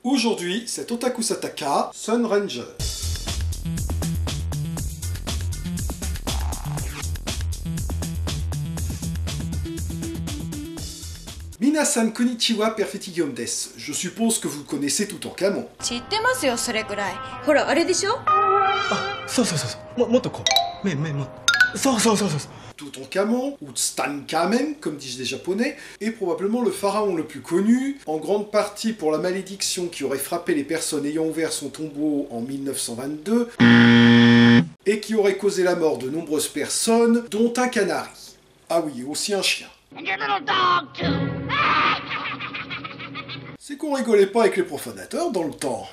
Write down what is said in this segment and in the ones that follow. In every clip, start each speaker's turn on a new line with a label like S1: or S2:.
S1: Aujourd'hui, c'est Otaku Sataka, Sun Ranger. Minasan konnichiwa perfectigium des. Je suppose que vous connaissez Toutankhamon.
S2: 知ってますよ、それくらい。ほら、あれでしょ？
S3: そうそうそうそう。もっとこう。もっと。そうそうそうそう。
S1: Toutankhamon, ou Tutankhamen, comme disent les japonais, est probablement le pharaon le plus connu, en grande partie pour la malédiction qui aurait frappé les personnes ayant ouvert son tombeau en 1922, et qui aurait causé la mort de nombreuses personnes, dont un canari. Ah oui, et aussi un chien. C'est qu'on rigolait pas avec les profanateurs dans le temps.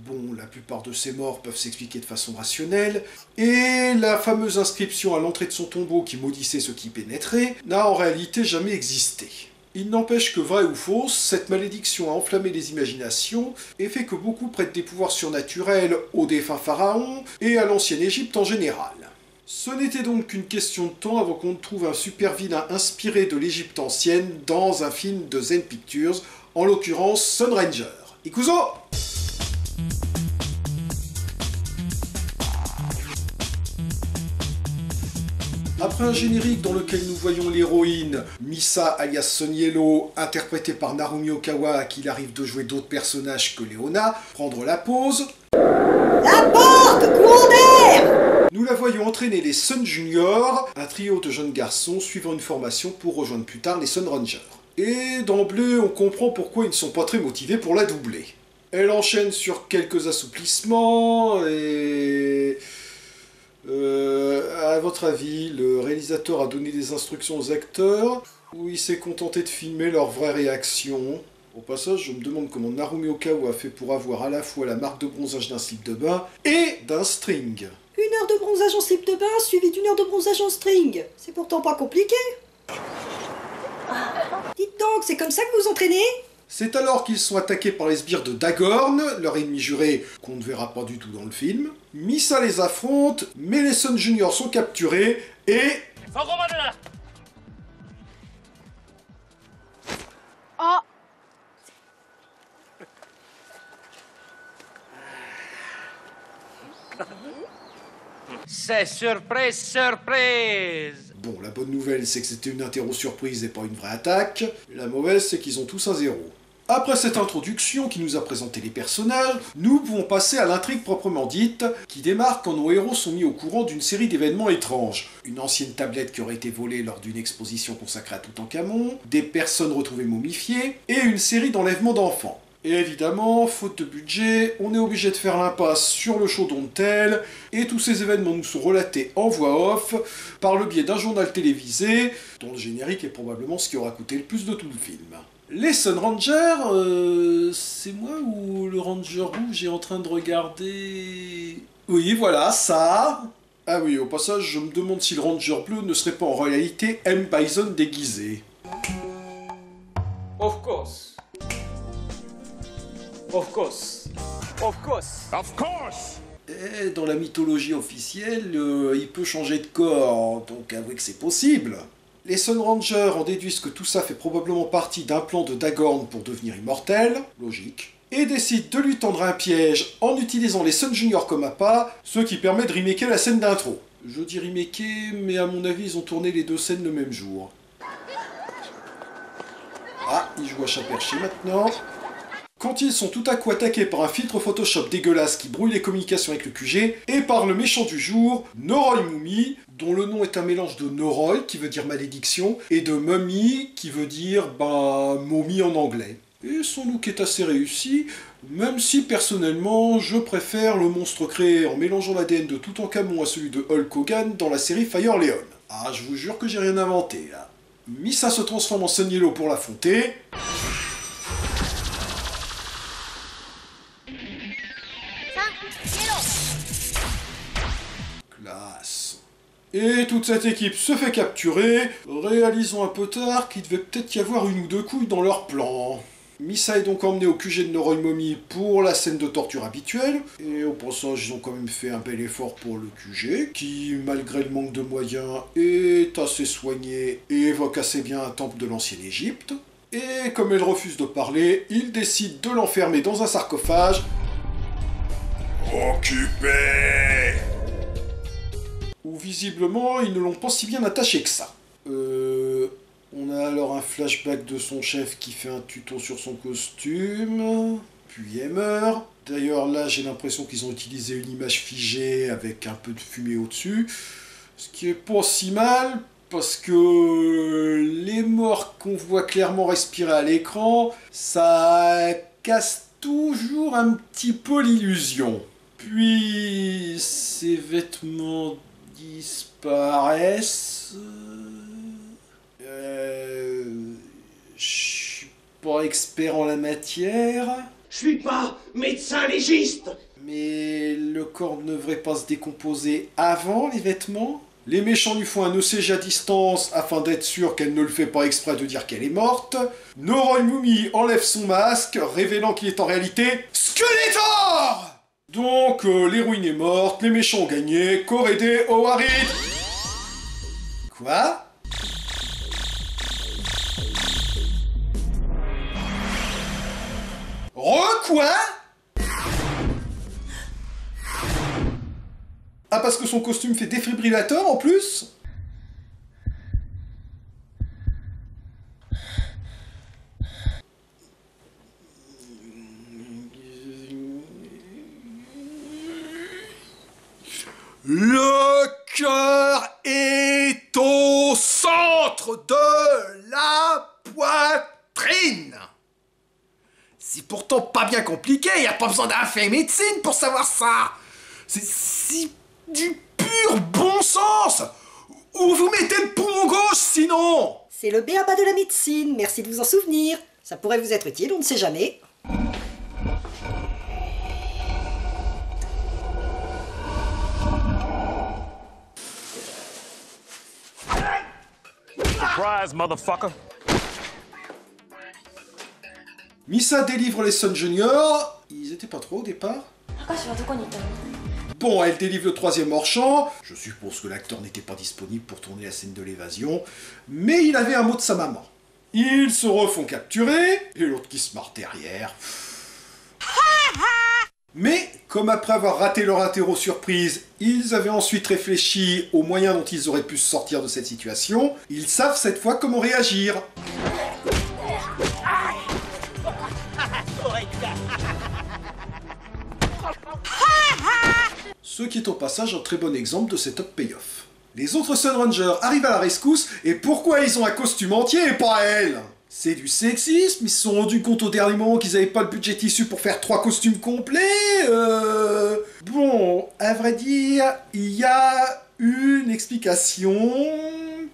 S1: Bon, la plupart de ces morts peuvent s'expliquer de façon rationnelle, et la fameuse inscription à l'entrée de son tombeau qui maudissait ceux qui pénétraient n'a en réalité jamais existé. Il n'empêche que, vrai ou fausse, cette malédiction a enflammé les imaginations et fait que beaucoup prêtent des pouvoirs surnaturels aux défunts pharaons et à l'ancienne Égypte en général. Ce n'était donc qu'une question de temps avant qu'on trouve un super vilain inspiré de l'Égypte ancienne dans un film de Zen Pictures, en l'occurrence Sun Ranger. Ikuzo! Après un générique dans lequel nous voyons l'héroïne, Misa alias Sun Yellow, interprétée par Narumi Okawa, à qui il arrive de jouer d'autres personnages que Léona, prendre la pause.
S4: La porte! Courant d'air!
S1: Nous la voyons entraîner les Sun Juniors, un trio de jeunes garçons suivant une formation pour rejoindre plus tard les Sun Rangers. Et d'emblée, on comprend pourquoi ils ne sont pas très motivés pour la doubler. Elle enchaîne sur quelques assouplissements et... à votre avis, le réalisateur a donné des instructions aux acteurs ou il s'est contenté de filmer leurs vraies réactions? Au passage, je me demande comment Narumi Okawa a fait pour avoir à la fois la marque de bronzage d'un slip de bain et d'un string.
S4: 1 heure de bronzage en slip de bain suivie d'1 heure de bronzage en string. C'est pourtant pas compliqué. Dites donc, c'est comme ça que vous entraînez?
S1: C'est alors qu'ils sont attaqués par les sbires de Dagorn, leur ennemi juré qu'on ne verra pas du tout dans le film. Misa les affronte, mais les Sun Juniors sont capturés et...
S2: あ、
S5: C'est surprise, surprise!
S1: Bon, la bonne nouvelle, c'est que c'était une interro surprise et pas une vraie attaque. La mauvaise, c'est qu'ils ont tous un 0. Après cette introduction qui nous a présenté les personnages, nous pouvons passer à l'intrigue proprement dite, qui démarre quand nos héros sont mis au courant d'une série d'événements étranges. Une ancienne tablette qui aurait été volée lors d'une exposition consacrée à Toutankhamon, des personnes retrouvées momifiées, et une série d'enlèvements d'enfants. Et évidemment, faute de budget, on est obligé de faire l'impasse sur le chaudron de tel, et tous ces événements nous sont relatés en voix off, par le biais d'un journal télévisé, dont le générique est probablement ce qui aura coûté le plus de tout le film. Les Sun Rangers, c'est moi ou le Ranger rouge est en train de regarder... Oui, voilà, ça. Ah oui, au passage, je me demande si le Ranger bleu ne serait pas en réalité M. Bison déguisé.
S5: Of course. Of course. Of course.
S3: Of course!
S1: Et dans la mythologie officielle, il peut changer de corps, donc avouez que c'est possible. Les Sun Rangers en déduisent que tout ça fait probablement partie d'un plan de Dagorn pour devenir immortel, logique, et décident de lui tendre un piège en utilisant les Sun Juniors comme appât, ce qui permet de remaker la scène d'intro. Je dis remaker, mais à mon avis ils ont tourné les deux scènes le même jour. Ah, ils jouent à chat perché maintenant. Quand ils sont tout à coup attaqués par un filtre Photoshop dégueulasse qui brouille les communications avec le QG, et par le méchant du jour, Noroi Mumi, dont le nom est un mélange de Noroi, qui veut dire malédiction, et de Mummy, qui veut dire, momie en anglais. Et son look est assez réussi, même si personnellement, je préfère le monstre créé en mélangeant l'ADN de Toutankhamon à celui de Hulk Hogan dans la série Fire Leon. Ah, je vous jure que j'ai rien inventé, là. Misa se transforme en Sun Yellow pour l'affronter. Classe. Et toute cette équipe se fait capturer, réalisant un peu tard qu'il devait peut-être y avoir 1 ou 2 couilles dans leur plan. Misa est donc emmené au QG de Noroi Momi pour la scène de torture habituelle, et au passage ils ont quand même fait un bel effort pour le QG, qui malgré le manque de moyens est assez soigné et évoque assez bien un temple de l'ancienne Égypte. Et comme elle refuse de parler, il décide de l'enfermer dans un sarcophage. Occupé! Où visiblement, ils ne l'ont pas si bien attaché que ça. On a alors un flashback de son chef qui fait un tuto sur son costume, puis elle meurt. D'ailleurs là j'ai l'impression qu'ils ont utilisé une image figée avec un peu de fumée au-dessus, ce qui est pas si mal, parce que les morts qu'on voit clairement respirer à l'écran, ça casse toujours un petit peu l'illusion. Puis ses vêtements disparaissent. Je suis pas expert en la matière.
S6: Je suis pas médecin légiste.
S1: Mais le corps ne devrait pas se décomposer avant les vêtements. Les méchants lui font un ECG à distance afin d'être sûr qu'elle ne le fait pas exprès de dire qu'elle est morte. Noroy enlève son masque, révélant qu'il est en réalité Skeletor! Donc, l'héroïne est morte, les méchants ont gagné, Korede Owarid. Quoi? Quoi? Ah, parce que son costume fait défibrillateur en plus? Le cœur est au centre de la poitrine. C'est pourtant pas bien compliqué, y a pas besoin d'un fait médecine pour savoir ça. C'est du pur bon sens. Où vous mettez le poumon gauche sinon?
S4: C'est le b.a.-ba de la médecine, merci de vous en souvenir. Ça pourrait vous être utile, on ne sait jamais.
S5: Surprise, motherfucker.
S1: Misa délivre les Sun Junior. Ils étaient pas trop au départ. Bon, elle délivre le troisième hors-champ. Je suppose que l'acteur n'était pas disponible pour tourner la scène de l'évasion, mais il avait un mot de sa maman. Ils se refont capturer, et l'autre qui se marre derrière. Mais, comme après avoir raté leur interro surprise, ils avaient ensuite réfléchi aux moyens dont ils auraient pu se sortir de cette situation, ils savent cette fois comment réagir. Ce qui est au passage un très bon exemple de setup payoff. Les autres Sun Rangers arrivent à la rescousse, et pourquoi ils ont un costume entier et pas elle? C'est du sexisme, ils se sont rendus compte au dernier moment qu'ils avaient pas le budget tissu pour faire 3 costumes complets. Bon, à vrai dire, il y a une explication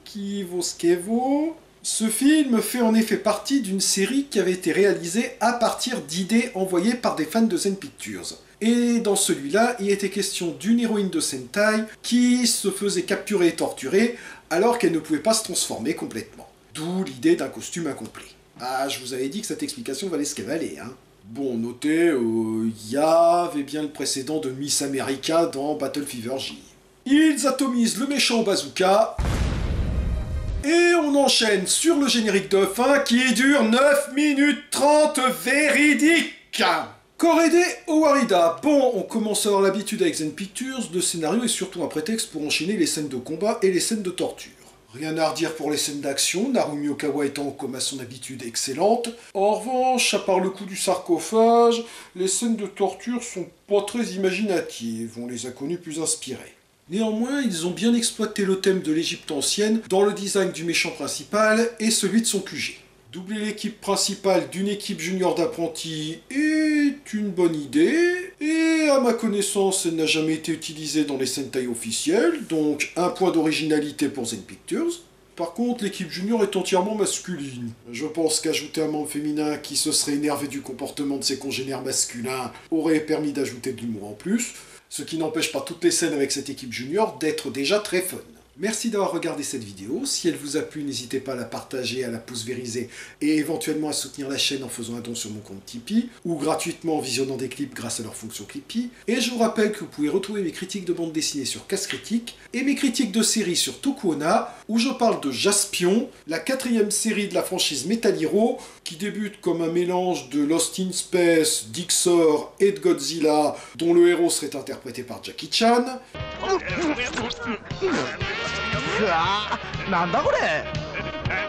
S1: qui vaut ce qu'elle vaut. Ce film fait en effet partie d'une série qui avait été réalisée à partir d'idées envoyées par des fans de Zen Pictures. Et dans celui-là, il était question d'une héroïne de Sentai qui se faisait capturer et torturer alors qu'elle ne pouvait pas se transformer complètement. D'où l'idée d'un costume incomplet. Ah, je vous avais dit que cette explication valait ce qu'elle valait, hein. Bon, notez, y avait bien le précédent de Miss America dans Battle Fever J. Ils atomisent le méchant bazooka, et on enchaîne sur le générique de fin qui dure 9 minutes 30 véridique. Korede Owarida. Bon, on commence à avoir l'habitude avec Zen Pictures, le scénario est surtout un prétexte pour enchaîner les scènes de combat et les scènes de torture. Rien à redire pour les scènes d'action, Narumi Okawa étant comme à son habitude excellente. En revanche, à part le coup du sarcophage, les scènes de torture sont pas très imaginatives, on les a connues plus inspirées. Néanmoins, ils ont bien exploité le thème de l'Égypte ancienne dans le design du méchant principal et celui de son QG. Doubler l'équipe principale d'une équipe junior d'apprentis est une bonne idée, et à ma connaissance, elle n'a jamais été utilisée dans les Sentai officiels, donc un point d'originalité pour Zen Pictures. Par contre, l'équipe junior est entièrement masculine. Je pense qu'ajouter un membre féminin qui se serait énervé du comportement de ses congénères masculins aurait permis d'ajouter de l'humour en plus, ce qui n'empêche pas toutes les scènes avec cette équipe junior d'être déjà très fun. Merci d'avoir regardé cette vidéo. Si elle vous a plu, n'hésitez pas à la partager, à la pouce vérisée et éventuellement à soutenir la chaîne en faisant un don sur mon compte Tipeee ou gratuitement en visionnant des clips grâce à leur fonction Clippy. Et je vous rappelle que vous pouvez retrouver mes critiques de bande dessinée sur Casse Critique et mes critiques de séries sur Tokuona où je parle de Jaspion, la 4e série de la franchise Metal Hero qui débute comme un mélange de Lost in Space, d'Ixor et de Godzilla dont le héros serait interprété par Jackie Chan.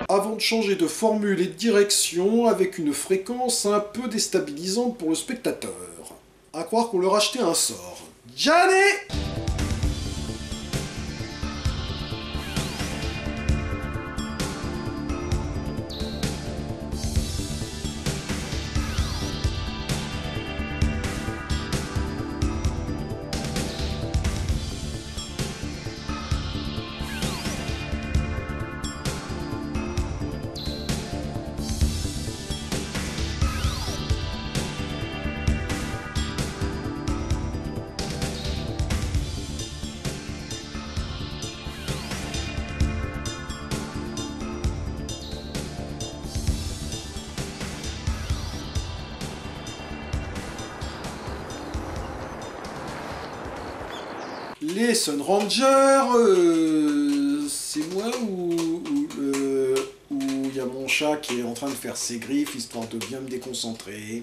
S1: Avant de changer de formule et de direction avec une fréquence un peu déstabilisante pour le spectateur. À croire qu'on leur achetait un sort. Janet! Les Sun Rangers, c'est moi ou il y a mon chat qui est en train de faire ses griffes histoire de bien me déconcentrer.